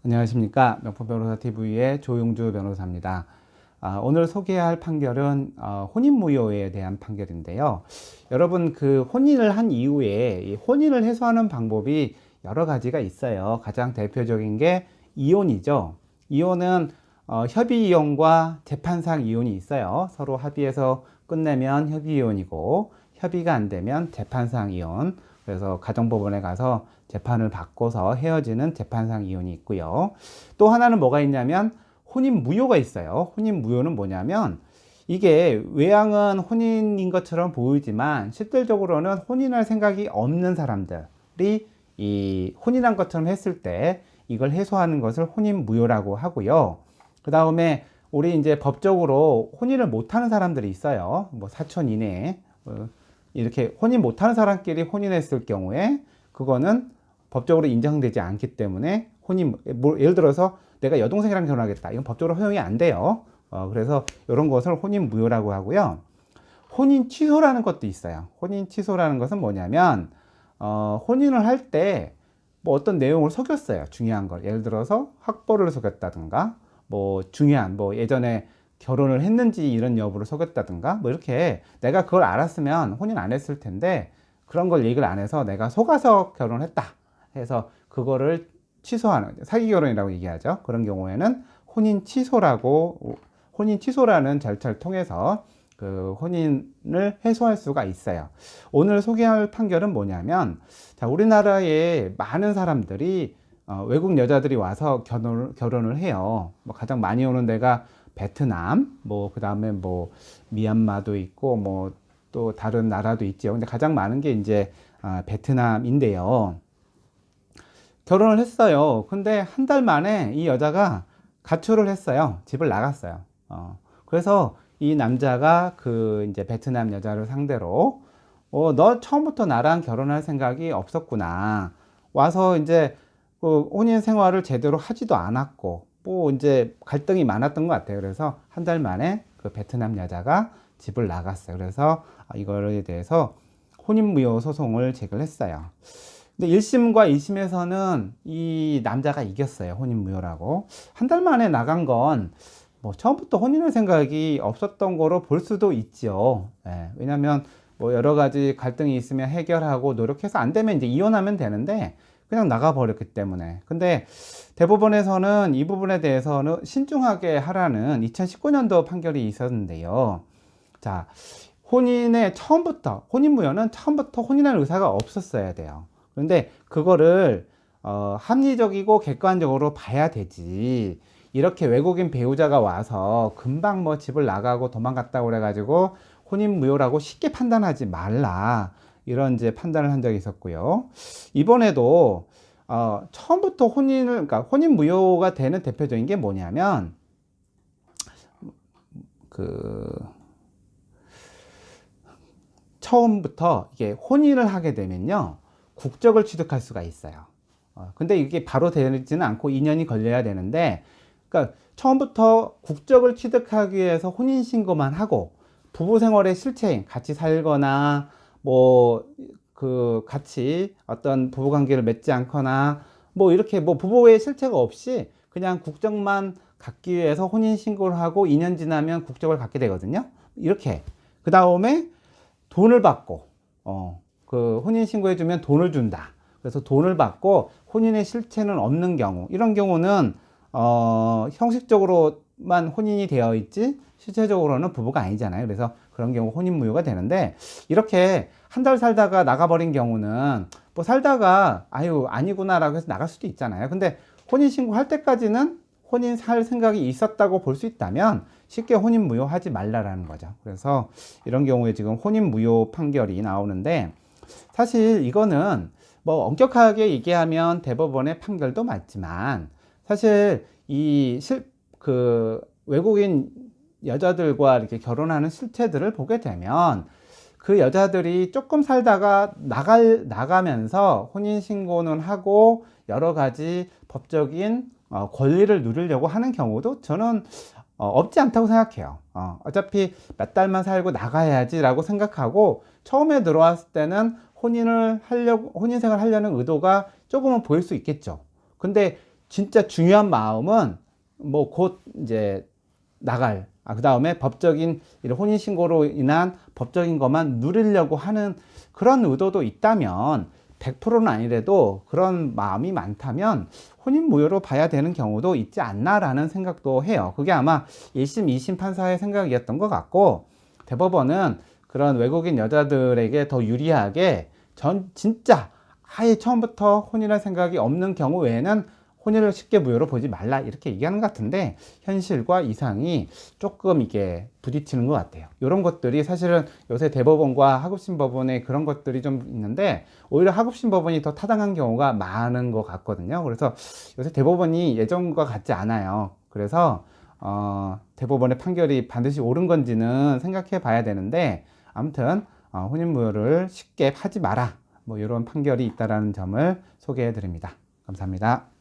안녕하십니까. 명품변호사TV의 조용주 변호사입니다. 오늘 소개할 판결은 혼인무효에 대한 판결인데요. 여러분, 그 혼인을 한 이후에 이 혼인을 해소하는 방법이 여러 가지가 있어요. 가장 대표적인 게 이혼이죠. 이혼은 협의이혼과 재판상 이혼이 있어요. 서로 합의해서 끝내면 협의이혼이고, 협의가 안 되면 재판상 이혼. 그래서 가정법원에 가서 재판을 받고서 헤어지는 재판상 이혼이 있고요. 또 하나는 뭐가 있냐면 혼인무효가 있어요. 혼인무효는 뭐냐면 이게 외양은 혼인인 것처럼 보이지만 실질적으로는 혼인할 생각이 없는 사람들이 이 혼인한 것처럼 했을 때 이걸 해소하는 것을 혼인무효라고 하고요. 그 다음에 우리 이제 법적으로 혼인을 못하는 사람들이 있어요. 뭐 사촌 이내에 이렇게 혼인 못하는 사람끼리 혼인했을 경우에 그거는 법적으로 인정되지 않기 때문에 예를 들어서 내가 여동생이랑 결혼하겠다. 이건 법적으로 허용이 안 돼요. 그래서 이런 것을 혼인무효라고 하고요. 혼인 취소라는 것도 있어요. 혼인 취소라는 것은 뭐냐면 혼인을 할 때 뭐 어떤 내용을 속였어요. 중요한 걸. 예를 들어서 학벌을 속였다든가 뭐 중요한 뭐 예전에 결혼을 했는지 이런 여부를 속였다든가 뭐 이렇게 내가 그걸 알았으면 혼인 안 했을 텐데 그런 걸 얘기를 안 해서 내가 속아서 결혼을 했다 해서 그거를 취소하는 사기 결혼이라고 얘기하죠. 그런 경우에는 혼인 취소라는 절차를 통해서 그 혼인을 해소할 수가 있어요. 오늘 소개할 판결은 뭐냐면 자, 우리나라에 많은 사람들이 외국 여자들이 와서 결혼을 해요. 뭐 가장 많이 오는 데가 베트남, 뭐, 그 다음에 뭐, 미얀마도 있고, 뭐, 또 다른 나라도 있죠. 근데 가장 많은 게 이제, 베트남인데요. 결혼을 했어요. 근데 한 달 만에 이 여자가 가출을 했어요. 집을 나갔어요. 그래서 이 남자가 그 이제 베트남 여자를 상대로, 너 처음부터 나랑 결혼할 생각이 없었구나. 와서 이제 그 혼인 생활을 제대로 하지도 않았고, 뭐 이제 갈등이 많았던 것 같아요. 그래서 한 달 만에 그 베트남 여자가 집을 나갔어요. 그래서 이거에 대해서 혼인무효 소송을 제기를 했어요. 근데 1심과 2심에서는 이 남자가 이겼어요. 혼인무효라고. 한 달 만에 나간 건 뭐 처음부터 혼인할 생각이 없었던 거로 볼 수도 있죠. 예, 왜냐면 뭐 여러 가지 갈등이 있으면 해결하고 노력해서 안 되면 이제 이혼하면 되는데 그냥 나가버렸기 때문에. 근데 대법원에서는 이 부분에 대해서는 신중하게 하라는 2019년도 판결이 있었는데요. 자, 혼인무효는 처음부터 혼인할 의사가 없었어야 돼요. 그런데 그거를 합리적이고 객관적으로 봐야 되지. 이렇게 외국인 배우자가 와서 금방 뭐 집을 나가고 도망갔다고 그래가지고 혼인무효라고 쉽게 판단하지 말라. 이런 이제 판단을 한 적이 있었고요. 이번에도 처음부터 그러니까 혼인무효가 되는 대표적인 게 뭐냐면 그 처음부터 이게 혼인을 하게 되면요. 국적을 취득할 수가 있어요. 근데 이게 바로 되지는 않고 2년이 걸려야 되는데, 그러니까 처음부터 국적을 취득하기 위해서 혼인신고만 하고, 부부 생활의 실체인, 같이 살거나, 뭐, 그, 같이 어떤 부부관계를 맺지 않거나, 뭐, 이렇게 뭐, 부부의 실체가 없이 그냥 국적만 갖기 위해서 혼인신고를 하고 2년 지나면 국적을 갖게 되거든요. 이렇게. 그 다음에 돈을 받고, 그 혼인신고해주면 돈을 준다. 그래서 돈을 받고 혼인의 실체는 없는 경우, 이런 경우는, 형식적으로만 혼인이 되어 있지, 실체적으로는 부부가 아니잖아요. 그래서 그런 경우 혼인무효가 되는데, 이렇게 한 달 살다가 나가버린 경우는, 뭐 살다가, 아유, 아니구나라고 해서 나갈 수도 있잖아요. 근데 혼인신고 할 때까지는 혼인 살 생각이 있었다고 볼 수 있다면 쉽게 혼인무효 하지 말라라는 거죠. 그래서 이런 경우에 지금 혼인무효 판결이 나오는데 사실 이거는 뭐 엄격하게 얘기하면 대법원의 판결도 맞지만 사실 그 외국인 여자들과 이렇게 결혼하는 실체들을 보게 되면 그 여자들이 조금 살다가 나가면서 혼인신고는 하고 여러 가지 법적인 권리를 누리려고 하는 경우도 저는 없지 않다고 생각해요. 어차피 몇 달만 살고 나가야지라고 생각하고 처음에 들어왔을 때는 혼인생활 하려는 의도가 조금은 보일 수 있겠죠. 근데 진짜 중요한 마음은 뭐 곧 이제 나갈, 그 다음에 법적인 이런 혼인신고로 인한 법적인 것만 누리려고 하는 그런 의도도 있다면 100%는 아니래도 그런 마음이 많다면 혼인무효로 봐야 되는 경우도 있지 않나라는 생각도 해요. 그게 아마 1심, 2심 판사의 생각이었던 것 같고, 대법원은 그런 외국인 여자들에게 더 유리하게 진짜 아예 처음부터 혼인할 생각이 없는 경우 외에는 혼인을 쉽게 무효로 보지 말라 이렇게 얘기하는 것 같은데, 현실과 이상이 조금 이게 부딪히는 것 같아요. 이런 것들이 사실은 요새 대법원과 하급심 법원에 그런 것들이 좀 있는데, 오히려 하급심 법원이 더 타당한 경우가 많은 것 같거든요. 그래서 요새 대법원이 예전과 같지 않아요. 그래서 대법원의 판결이 반드시 옳은 건지는 생각해 봐야 되는데, 아무튼 혼인무효를 쉽게 하지 마라, 뭐 이런 판결이 있다라는 점을 소개해 드립니다. 감사합니다.